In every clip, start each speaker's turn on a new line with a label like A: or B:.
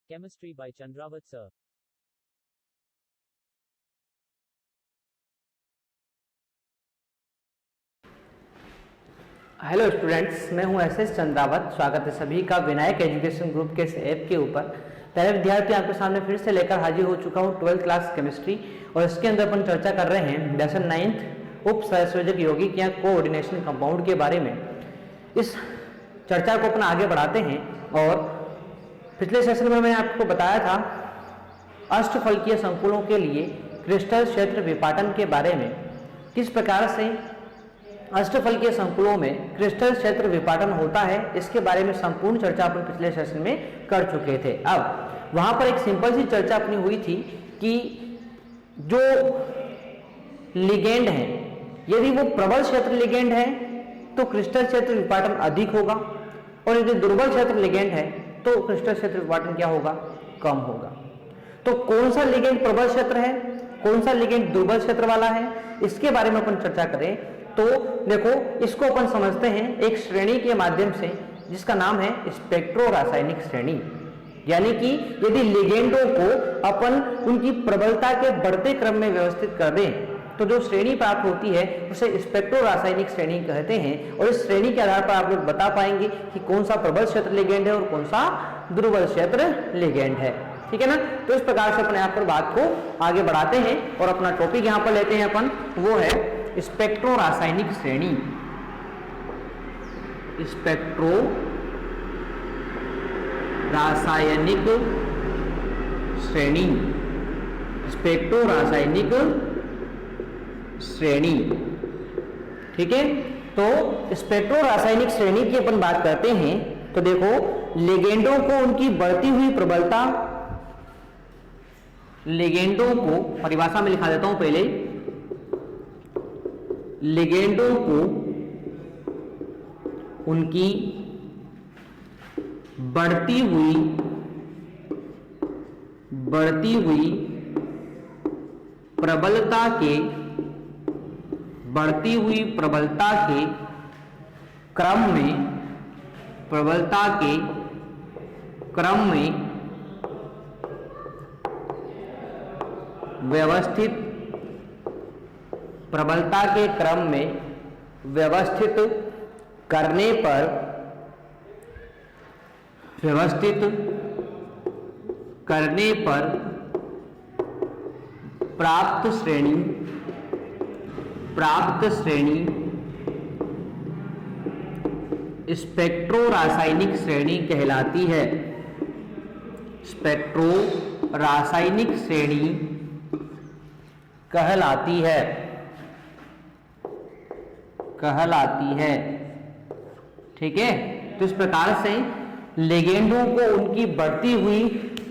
A: Chemistry by Chandrawat sir.
B: Hello students, मैं हूं S Chandrawat. स्वागत है सभी का विनायक एजुकेशन ग्रुप के इस ऐप के ऊपर। पहले विद्यार्थी आपके सामने फिर से लेकर हाजिर हो चुका हूं 12th क्लास केमिस्ट्री, और इसके अंदर अपन चर्चा कर रहे हैं लेसन 9th उप सहसंयोजक यौगिक या कोऑर्डिनेशन कंपाउंड के बारे में। इस चर्चा को अपना आगे बढ़ाते हैं, और पिछले सेशन में मैंने आपको बताया था अष्टफलकीय संकुलों के लिए क्रिस्टल क्षेत्र विपाटन के बारे में। किस प्रकार से अष्टफलकीय संकुलों में क्रिस्टल क्षेत्र विपाटन होता है, इसके बारे में संपूर्ण चर्चा अपन पिछले सेशन में कर चुके थे। अब वहां पर एक सिंपल सी चर्चा अपनी हुई थी कि जो लिगेंड है, यदि वो प्रबल क्षेत्र लिगेंड है तो क्रिस्टल क्षेत्र विपाटन अधिक होगा, और यदि दुर्बल क्षेत्र लिगेंड है तो क्रिस्टल क्षेत्र विपाटन क्या होगा, कम होगा। तो कौन सा लिगेंड प्रबल क्षेत्र है, कौन सा लिगेंड दुर्बल क्षेत्र वाला है, इसके बारे में अपन चर्चा करें तो देखो, इसको अपन समझते हैं एक श्रेणी के माध्यम से जिसका नाम है स्पेक्ट्रो रासायनिक श्रेणी। यानी कि यदि लिगेंडों को अपन उनकी प्रबलता के बढ़ते क्रम में व्यवस्थित कर दें तो जो श्रेणी प्राप्त होती है उसे स्पेक्ट्रो रासायनिक श्रेणी कहते हैं। और इस श्रेणी के आधार पर आप लोग बता पाएंगे कि कौन सा प्रबल क्षेत्र लिगेंड है और कौन सा दुर्बल क्षेत्र लिगेंड है। ठीक है ना। तो इस प्रकार से अपने आप पर बात को आगे बढ़ाते हैं, और अपना टॉपिक यहां पर लेते हैं अपन, वो है स्पेक्ट्रो रासायनिक श्रेणी। स्पेक्ट्रो रासायनिक श्रेणी, स्पेक्ट्रो रासायनिक श्रेणी। ठीक है। तो स्पेक्ट्रो रासायनिक श्रेणी की अपन बात करते हैं तो देखो, लिगेंडों को उनकी बढ़ती हुई प्रबलता, लिगेंडों को परिभाषा में लिखा देता हूं पहले, लिगेंडों को उनकी बढ़ती हुई प्रबलता के क्रम में व्यवस्थित करने पर प्राप्त श्रेणी स्पेक्ट्रो रासायनिक श्रेणी कहलाती है। स्पेक्ट्रो रासायनिक श्रेणी कहलाती है। ठीक है। तो इस प्रकार से लिगेंडों को उनकी बढ़ती हुई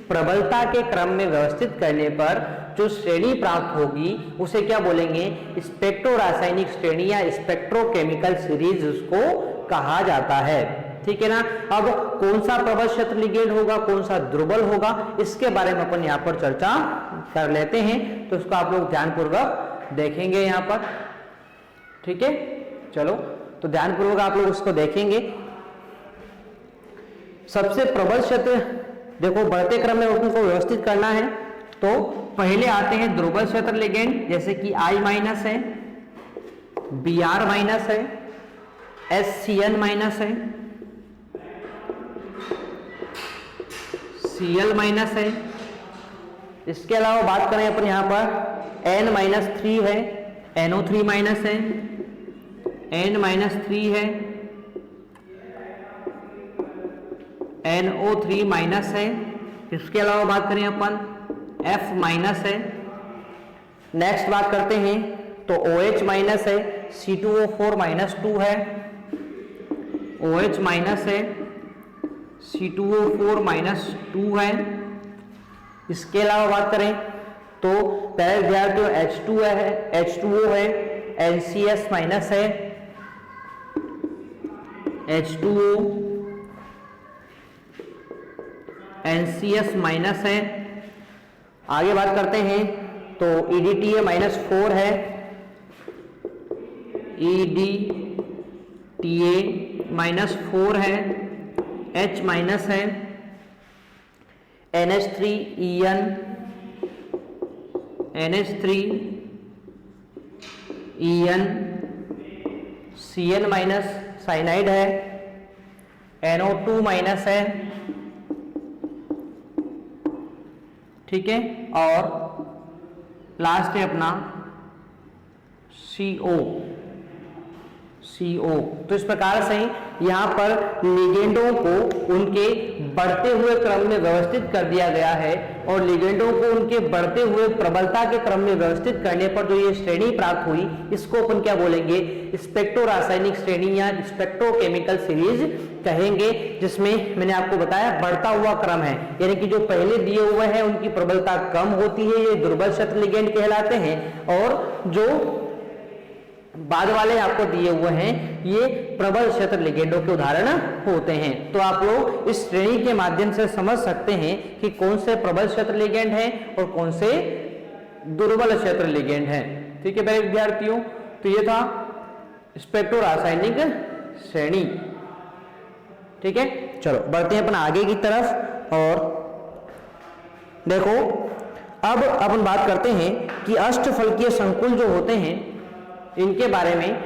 B: प्रबलता के क्रम में व्यवस्थित करने पर जो श्रेणी प्राप्त होगी उसे क्या बोलेंगे, स्पेक्ट्रो रासायनिक श्रेणी या स्पेक्ट्रोकेमिकल सीरीज उसको कहा जाता है। ठीक है ना। अब कौन सा प्रबल क्षेत्र लिगेंड होगा, कौन सा दुर्बल होगा, इसके बारे में अपन यहां पर चर्चा कर लेते हैं। तो इसको आप लोग ध्यानपूर्वक देखेंगे यहां पर। ठीक है। चलो, तो ध्यानपूर्वक आप लोग उसको देखेंगे। सबसे प्रबल क्षेत्र देखो, बढ़ते क्रम में उनको व्यवस्थित करना है तो पहले आते हैं दुर्बल क्षेत्र लिगेंड, जैसे कि I माइनस है, Br माइनस है, SCN माइनस है, Cl माइनस है। इसके अलावा बात करें अपन यहां पर N माइनस 3 है, NO3 माइनस है, N माइनस 3 है, NO3 माइनस है। इसके अलावा बात करें अपन F माइनस है। नेक्स्ट बात करते हैं तो OH माइनस है, C2O4 माइनस 2 है, OH माइनस है, C2O4 माइनस 2 है। इसके अलावा बात करें तो पहले विद्यार्थियों H2 है, H2O है, NCS माइनस है, H2O NCS माइनस है। आगे बात करते हैं तो EDTA माइनस 4 है, EDTA माइनस 4 है, H माइनस है, NH3EN, NH3EN, Cn minus cyanide है, NO2 माइनस है, ठीक है, और लास्ट है अपना CO। तो इस प्रकार से यहाँ पर लिगेंडों को उनके बढ़ते हुए क्रम में व्यवस्थित कर दिया गया है, और लिगेंडों को उनके बढ़ते हुए प्रबलता के क्रम में व्यवस्थित करने पर जो ये श्रेणी प्राप्त हुई, इसको अपन क्या बोलेंगे, स्पेक्ट्रो रासायनिक श्रेणी या स्पेक्ट्रोकेमिकल सीरीज कहेंगे, जिसमें मैंने आपको बताया बढ़ता हुआ क्रम है, यानी कि जो पहले दिए हुए हैं उनकी प्रबलता कम होती है, ये दुर्बल क्षेत्र लिगेंड कहलाते हैं, और जो बाद वाले आपको दिए हुए हैं ये प्रबल क्षेत्र लिगेंडों के उदाहरण होते हैं। तो आप लोग इस श्रेणी के माध्यम से समझ सकते हैं कि कौन से प्रबल क्षेत्र लिगेंड हैं और कौन से दुर्बल क्षेत्र लिगेंड हैं। ठीक है मेरे विद्यार्थियों, तो ये था स्पेक्ट्रो रासायनिक श्रेणी। ठीक है, चलो बढ़ते हैं अपन आगे की तरफ। और देखो अब अपन बात करते हैं कि अष्टफलकीय संकुल जो होते हैं इनके बारे में।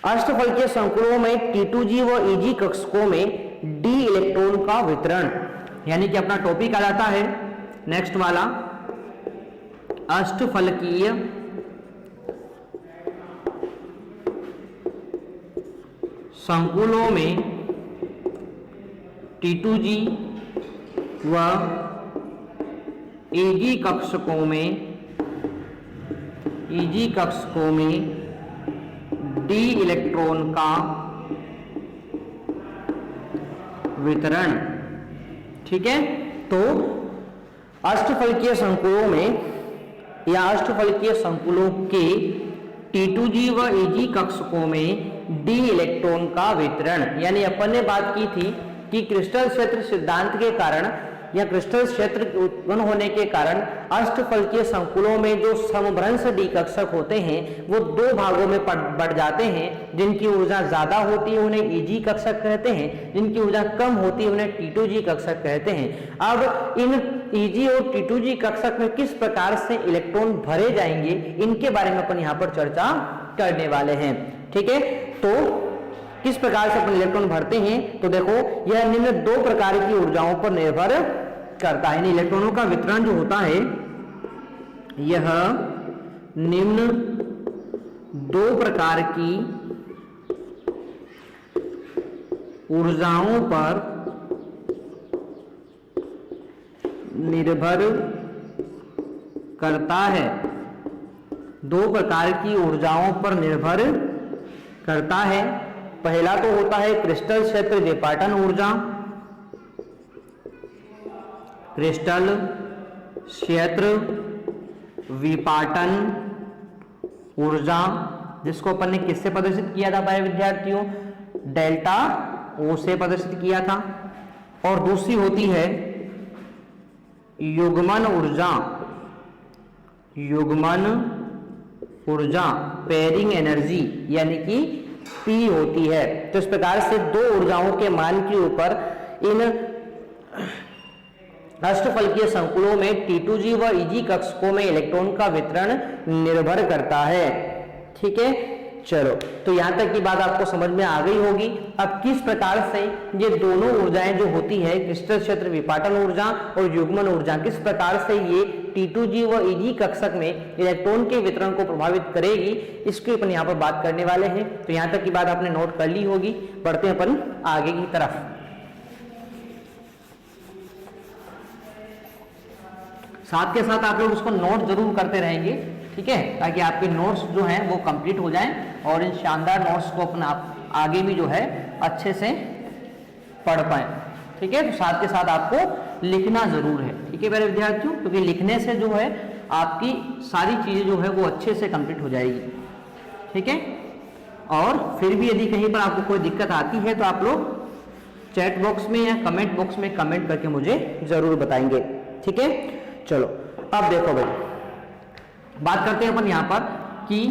B: अष्टफलकीय संकुलों में T2G व EG कक्षकों में d इलेक्ट्रॉन का वितरण, यानी कि अपना टॉपिक आ जाता है नेक्स्ट वाला, अष्टफलकीय संकुलों में T2G व EG कक्षकों में d इलेक्ट्रॉन का वितरण। ठीक है, तो अष्टफलकीय संकुलों में या अष्टफलकीय संकुलों के T2G व EG कक्षकों में d इलेक्ट्रॉन का वितरण, यानी अपन ने बात की थी कि क्रिस्टल क्षेत्र सिद्धांत के कारण या क्रिस्टल क्षेत्र उत्पन्न होने के कारण अष्टफलकीय संकुलों में जो समभ्रंश डी कक्षक होते हैं वो दो भागों में बढ़ जाते हैं। जिनकी ऊर्जा ज्यादा होती है उन्हें EG कक्षक कहते हैं, जिनकी ऊर्जा कम होती है उन्हें T2G कक्षक कहते हैं। अब इन EG और T2G कक्षक में किस प्रकार से इलेक्ट्रॉन भरे जाएंगे इनके बारे में अपन यहाँ पर चर्चा करने वाले हैं। ठीक है, तो किस प्रकार से अपन इलेक्ट्रॉन भरते हैं, तो देखो यह निम्न दो प्रकार की ऊर्जाओं पर निर्भर करता है। इलेक्ट्रॉनों का वितरण जो होता है यह निम्न दो प्रकार की ऊर्जाओं पर निर्भर करता है। दो प्रकार की ऊर्जाओं पर निर्भर करता है। पहला तो होता है क्रिस्टल क्षेत्र विपाटन ऊर्जा, क्रिस्टल क्षेत्र विपाटन ऊर्जा, जिसको अपन ने किससे प्रदर्शित किया था भाई विद्यार्थियों, डेल्टा ओ से प्रदर्शित किया था। और दूसरी होती है युग्मन ऊर्जा, युग्मन ऊर्जा पेयरिंग एनर्जी, यानी कि P होती है। तो इस प्रकार से दो ऊर्जाओं के मान के ऊपर इन अष्टफलकीय संकुलों में T2G व EG कक्षकों में इलेक्ट्रॉन का वितरण निर्भर करता है। ठीक है, चलो तो यहां तक की बात आपको समझ में आ गई होगी। अब किस प्रकार से ये दोनों ऊर्जाएं जो होती है क्रिस्टल क्षेत्र विपाटन ऊर्जा और युग्मन ऊर्जा, किस प्रकार से ये T2G व EG कक्षक में इलेक्ट्रॉन के वितरण को प्रभावित करेगी, इसकी अपन यहाँ पर बात करने वाले हैं। तो यहाँ तक की बात आपने नोट कर ली होगी। बढ़ते हैं अपन आगे की तरफ। साथ के साथ आप लोग उसको नोट जरूर करते रहेंगे, ठीक है, ताकि आपके नोट्स जो हैं वो कंप्लीट हो जाएं और इन शानदार नोट्स को अपन आप आगे भी जो है अच्छे से पढ़ पाएं। ठीक है, तो साथ के साथ आपको लिखना जरूर है। ठीक है मेरे विद्यार्थियों, क्योंकि लिखने से जो है आपकी सारी चीजें जो है वो अच्छे से कंप्लीट हो जाएगी। ठीक है, और फिर भी यदि कहीं पर आपको कोई दिक्कत आती है तो आप लोग चैट बॉक्स में या कमेंट बॉक्स में कमेंट करके मुझे जरूर बताएंगे। ठीक है, चलो अब देखो भाई, बात करते हैं अपन यहां पर कि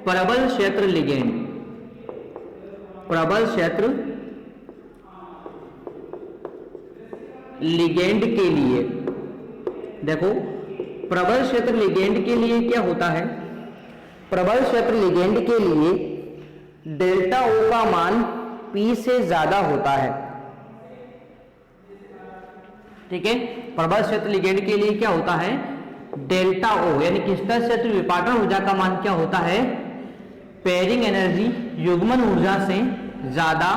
B: प्रबल क्षेत्र लिगेंड, प्रबल क्षेत्र लिगेंड के लिए, देखो प्रबल क्षेत्र लिगेंड के लिए क्या होता है, प्रबल क्षेत्र लिगेंड के लिए डेल्टा ओ का मान P से ज्यादा होता है। ठीक है, प्रबल क्षेत्र लिगेंड के लिए क्या होता है, डेल्टा ओ यानी क्रिस्टल क्षेत्र विपाटन ऊर्जा का मान क्या होता है, पेयरिंग एनर्जी युग्मन ऊर्जा से ज्यादा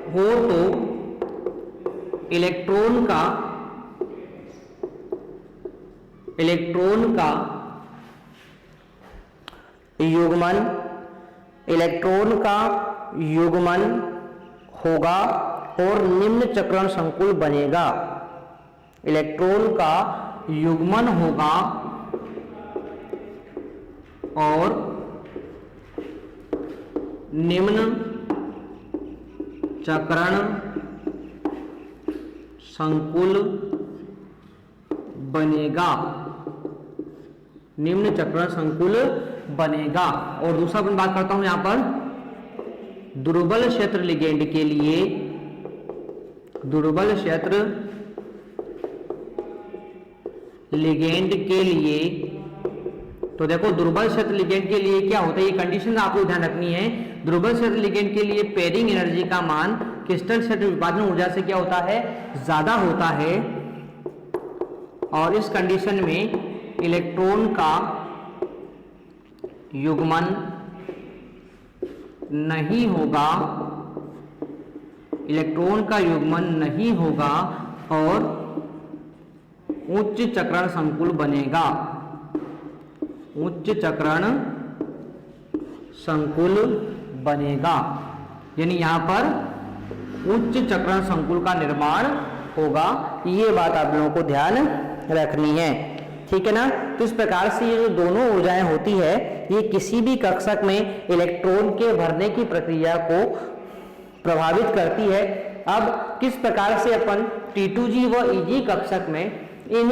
B: हो तो इलेक्ट्रॉन का युग्मन होगा और निम्न चक्रण संकुल बनेगा। इलेक्ट्रॉन का युग्मन होगा और निम्न चक्रण संकुल बनेगा, निम्न चक्रण संकुल बनेगा। और दूसरा अपन बात करता हूं यहां पर दुर्बल क्षेत्र लिगेंड के लिए, दुर्बल क्षेत्र लिगेंड के लिए, तो देखो दुर्बल क्षेत्र लिगेंड के लिए क्या होता है, ये कंडीशन आपको ध्यान रखनी है। दुर्बल क्षेत्र लिगेंड के लिए पेयरिंग एनर्जी का मान क्रिस्टल क्षेत्र विभाजन ऊर्जा से क्या होता है, ज्यादा होता है। और इस कंडीशन में इलेक्ट्रॉन का युग्मन नहीं होगा, इलेक्ट्रॉन का युग्मन नहीं होगा और उच्च चक्रण संकुल बनेगा, उच्च चक्रण संकुल बनेगा। यानी यहां पर उच्च चक्रण संकुल का निर्माण होगा। ये बात आप लोगों को ध्यान रखनी है, ठीक है ना। तो इस प्रकार से ये जो दोनों ऊर्जाएं होती है, ये किसी भी कक्षक में इलेक्ट्रॉन के भरने की प्रक्रिया को प्रभावित करती है। अब किस प्रकार से अपन T2G व EG कक्षक में इन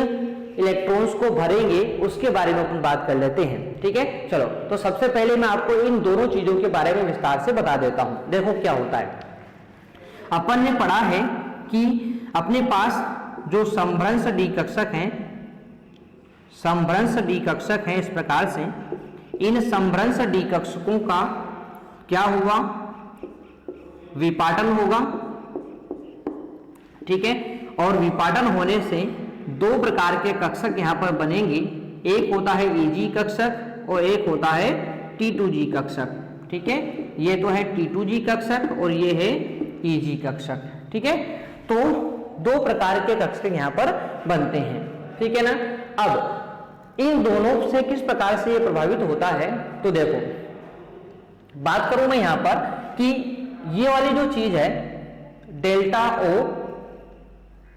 B: इलेक्ट्रॉन्स को भरेंगे उसके बारे में अपन बात कर लेते हैं, ठीक है। चलो, तो सबसे पहले मैं आपको इन दोनों चीजों के बारे में विस्तार से बता देता हूं। देखो क्या होता है, अपन ने पढ़ा है कि अपने पास जो समभ्रंश डी कक्षक हैं, समभ्रंश डी कक्षक हैं, इस प्रकार से इन समभ्रंश डी कक्षकों का क्या हुआ, विपाटन होगा, ठीक है। और विपाटन होने से दो प्रकार के कक्षक यहां पर बनेंगे, एक होता है EG कक्षक और एक होता है T2G कक्षक, ठीक है। ये तो है T2G कक्षक और ये है EG कक्षक, ठीक है। तो दो प्रकार के कक्षक यहां पर बनते हैं, ठीक है ना। अब इन दोनों से किस प्रकार से ये प्रभावित होता है, तो देखो बात करूं मैं यहां पर कि ये वाली जो चीज है डेल्टा O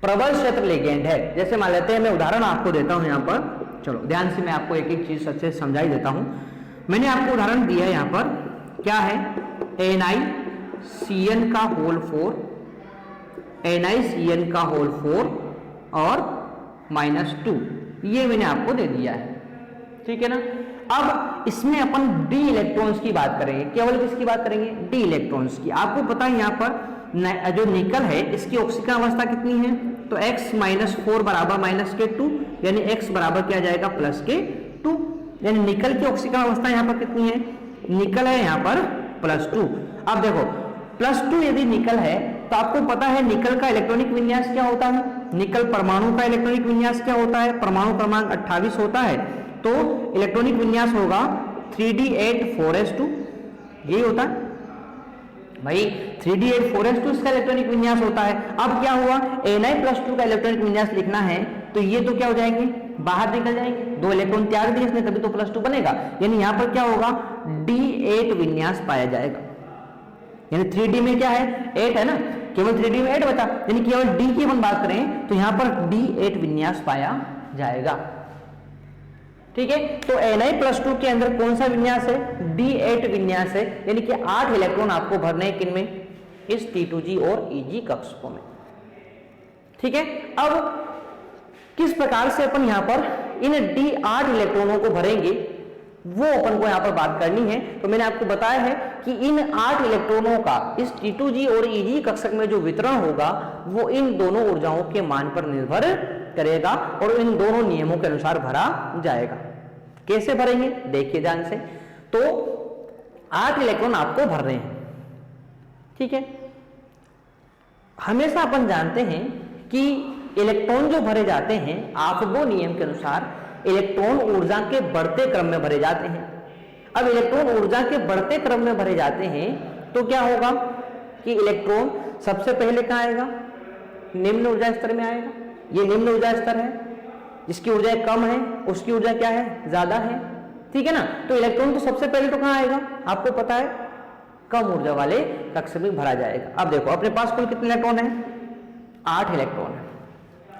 B: प्रबल क्षेत्र लिगेंड है। जैसे मान लेते हैं, मैं उदाहरण आपको देता हूं यहां पर, चलो ध्यान से मैं आपको एक एक चीज अच्छे से समझाई देता हूं। मैंने आपको उदाहरण दिया है यहां पर, क्या है, NiCN का होल 4, NiCN का होल 4 और -2, ये मैंने आपको दे दिया है, ठीक है ना। अब इसमें अपन डी इलेक्ट्रॉन्स की बात करेंगे, केवल किसकी बात करेंगे, डी इलेक्ट्रॉन्स की। आपको पता है यहां पर जो निकल है इसकी ऑक्सीकरण अवस्था कितनी है, तो x-4 बराबर -K2, यानी x बराबर क्या जाएगा, +K2, यानी निकल की ऑक्सीकरण अवस्था यहां पर कितनी है, निकल है यहां पर +2। अब देखो +2 यदि निकल है तो आपको पता है निकल का इलेक्ट्रॉनिक विन्यास क्या होता है, निकल परमाणु का इलेक्ट्रॉनिक विन्यास क्या होता है, परमाणु क्रमांक 28 होता है, तो इलेक्ट्रॉनिक विन्यास होगा 3d8-4s2, यही होता है भाई, 3d8-4s2 इसका इलेक्ट्रॉनिक विन्यास होता है। अब क्या हुआ, Na+2 का इलेक्ट्रॉनिक विन्यास लिखना है तो ये तो क्या हो जाएंगे, बाहर निकल जाएंगे, दो इलेक्ट्रॉन त्याग दिए इसने, तभी तो +2 बनेगा। यानी यहां पर क्या होगा, D8 विन्यास पाया जाएगा। यानी 3D में क्या है, 8 है ना, केवल 3D में 8 बचा, यानी केवल D की अपन बात करें तो यहां पर D8 विन्यास पाया जाएगा, ठीक है। तो Na+2 के अंदर कौन सा विन्यास है, D8 विन्यास है, यानी कि 8 इलेक्ट्रॉन आपको भरने हैं, किनमें, इस T2G और EG कक्षकों में, ठीक है। अब किस प्रकार से अपन यहां पर इन D8 इलेक्ट्रॉनों को भरेंगे, वो अपन को यहाँ पर बात करनी है। तो मैंने आपको बताया है कि इन 8 इलेक्ट्रॉनों का इस T2G और EG कक्षक में जो वितरण होगा वो इन दोनों ऊर्जाओं के मान पर निर्भर करेगा और इन दोनों नियमों के अनुसार भरा जाएगा। कैसे भरेंगे देखिए ध्यान से। तो 8 इलेक्ट्रॉन आपको भर रहे हैं, ठीक है। हमेशा अपन जानते हैं कि इलेक्ट्रॉन जो भरे जाते हैं आफबो नियम के अनुसार इलेक्ट्रॉन ऊर्जा के बढ़ते क्रम में भरे जाते हैं। अब इलेक्ट्रॉन ऊर्जा के बढ़ते क्रम में भरे जाते हैं तो क्या होगा कि इलेक्ट्रॉन सबसे पहले कहां आएगा, निम्न ऊर्जा स्तर में आएगा। ये निम्न ऊर्जा स्तर है, जिसकी ऊर्जा कम है उसकी ऊर्जा क्या है, ज्यादा है, ठीक है ना। तो इलेक्ट्रॉन तो सबसे पहले तो कहां आएगा, आपको पता है कम ऊर्जा वाले कक्ष में भरा जाएगा। अब देखो अपने पास कुल कितने इलेक्ट्रॉन है, 8 इलेक्ट्रॉन है।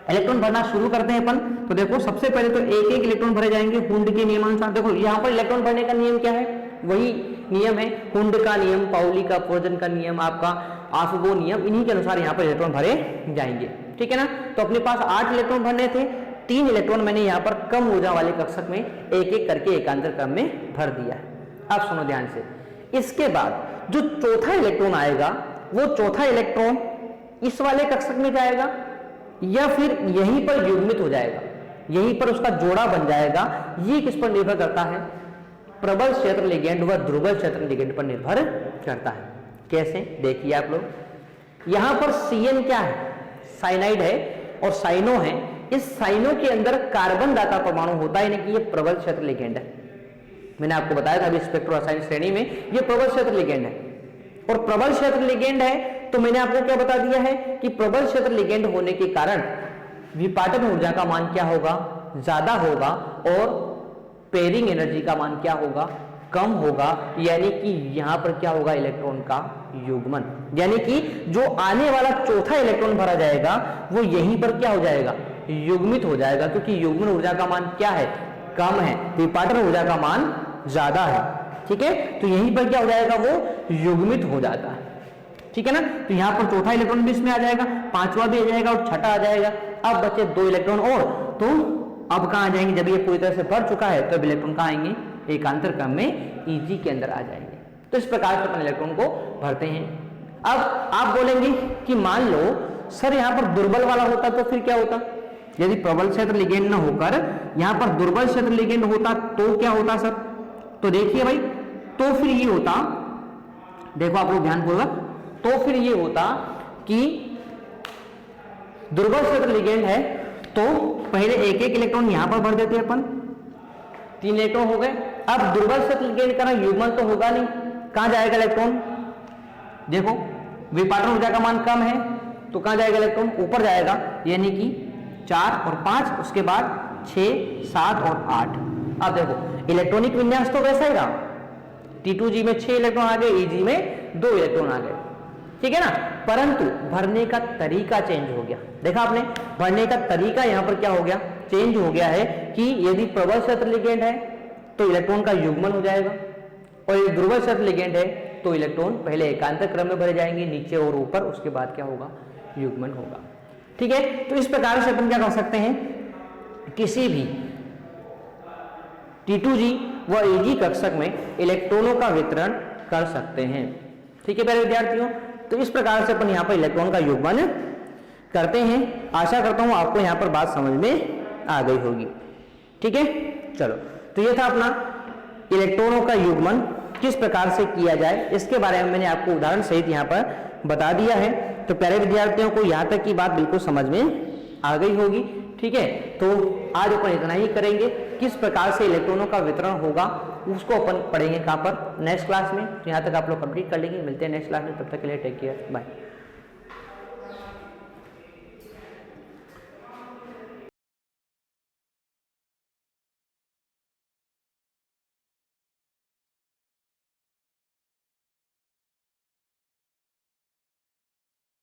B: इलेक्ट्रॉन भरना शुरू करते हैं अपन। तो देखो सबसे पहले तो एक एक इलेक्ट्रॉन भरे जाएंगे हुंड के नियमानुसार। देखो यहाँ पर इलेक्ट्रॉन भरने का नियम क्या है, वही नियम है हुंड का नियम, पाउली का, पोर्जन का नियम, आपका आफबो नियम, इन्हीं के अनुसार यहाँ पर इलेक्ट्रॉन भरे जाएंगे, ठीक है ना। तो अपने पास 8 इलेक्ट्रॉन भरने थे, 3 इलेक्ट्रॉन मैंने यहाँ पर कम ऊर्जा वाले कक्षक में एक एक करके एकांतर क्रम में भर दिया है। अब सुनो ध्यान से, इसके बाद जो चौथा इलेक्ट्रॉन आएगा वो चौथा इलेक्ट्रॉन इस वाले कक्षक में जाएगा या फिर यहीं पर युग्मित हो जाएगा, यहीं पर उसका जोड़ा बन जाएगा। ये किस पर निर्भर करता है, प्रबल क्षेत्र लिगेंड व दुर्बल क्षेत्र लिगेंड पर निर्भर करता है। कैसे देखिए आप लोग, यहां पर CN क्या है, साइनाइड है और साइनो है। इस साइनो के अंदर कार्बन दाता परमाणु होता है, यानी कि ये प्रबल क्षेत्र लिगेंड है। मैंने आपको बताया था अभी स्पेक्ट्रो रसायन श्रेणी में ये प्रबल क्षेत्र लिगेंड है। और प्रबल क्षेत्र लिगेंड है तो मैंने आपको क्या बता दिया है कि प्रबल क्षेत्र लिगेंड होने के कारण विपाटन ऊर्जा का मान क्या होगा, ज्यादा होगा, और पेयरिंग एनर्जी का मान क्या होगा, कम होगा। यानी कि यहां पर क्या होगा, इलेक्ट्रॉन का युग्मन, यानी कि जो आने वाला चौथा इलेक्ट्रॉन भरा जाएगा वो यहीं पर क्या हो जाएगा, युग्मित हो जाएगा, क्योंकि युग्मन ऊर्जा का मान क्या है, कम है, विपाटन ऊर्जा का मान ज्यादा है, ठीक है। तो यहीं पर क्या हो जाएगा, वो युग्मित हो जाता है, ठीक है ना। तो यहां पर चौथा इलेक्ट्रॉन भी इसमें आ जाएगा, पांचवा भी आ जाएगा और छठा आ जाएगा। अब बचे 2 इलेक्ट्रॉन और, तो अब कहां आ जाएंगे, जब ये पूरी तरह से भर चुका है तो अब इलेक्ट्रॉन कहां आएंगे, एकांतर क्रम में EG के अंदर आ जाएंगे। तो इस प्रकार से अपन इलेक्ट्रॉन को भरते हैं। अब आप बोलेंगे कि मान लो सर यहां पर दुर्बल वाला होता तो फिर क्या होता, यदि प्रबल क्षेत्र लिगेंड न होकर यहां पर दुर्बल क्षेत्र लिगेंड होता तो क्या होता सर। तो देखिए भाई, तो फिर ये होता, देखो आप लोग ध्यानपूर्वक, तो फिर ये होता कि दुर्बल क्षेत्र लिगेंड है तो पहले एक एक इलेक्ट्रॉन यहां पर भर देते हैं अपन, 3 इलेक्ट्रॉन हो गए। अब दुर्बल क्षेत्र लिगेंड का युग्मन तो होगा नहीं, कहां जाएगा इलेक्ट्रॉन, देखो विपाटन ऊर्जा का मान कम है तो कहां जाएगा इलेक्ट्रॉन, ऊपर जाएगा, यानी कि 4 और 5, उसके बाद 6, 7 और 8। अब देखो इलेक्ट्रॉनिक विन्यास तो वैसा ही रहा, T2G में 6 इलेक्ट्रॉन आ गए, EG में 2 इलेक्ट्रॉन आ गए, ठीक है ना। परंतु भरने का तरीका चेंज हो गया, देखा आपने, भरने का तरीका यहां पर क्या हो गया, चेंज हो गया है कि यदि प्रबल क्षेत्र लिगेंड है तो इलेक्ट्रॉन का युग्मन हो जाएगा, और यदि दुर्बल क्षेत्र लिगेंड है तो इलेक्ट्रॉन पहले एकांतर क्रम में भरे जाएंगे, नीचे और ऊपर, उसके बाद क्या होगा, युग्मन होगा, ठीक है। तो इस प्रकार से अपन क्या कर सकते हैं, किसी भी T2G व EG कक्षक में इलेक्ट्रॉनों का वितरण कर सकते हैं, ठीक है प्यारे विद्यार्थियों। तो इस प्रकार से अपन यहाँ पर इलेक्ट्रॉन का युग्मन करते हैं। आशा करता हूं आपको यहाँ पर बात समझ में आ गई होगी, ठीक है। चलो, तो ये था अपना इलेक्ट्रॉनों का युग्मन किस प्रकार से किया जाए, इसके बारे में मैंने आपको उदाहरण सहित यहाँ पर बता दिया है। तो प्यारे विद्यार्थियों को यहाँ तक की बात बिल्कुल समझ में आ गई होगी, ठीक है। तो आज अपन इतना ही करेंगे, किस प्रकार से इलेक्ट्रॉनों का वितरण होगा उसको अपन पढ़ेंगे कहाँ पर, नेक्स्ट क्लास में। तो यहाँ तक आप लोग कंप्लीट कर लेंगे, मिलते हैं नेक्स्ट क्लास में, तब तक के लिए टेक केयर, बाय।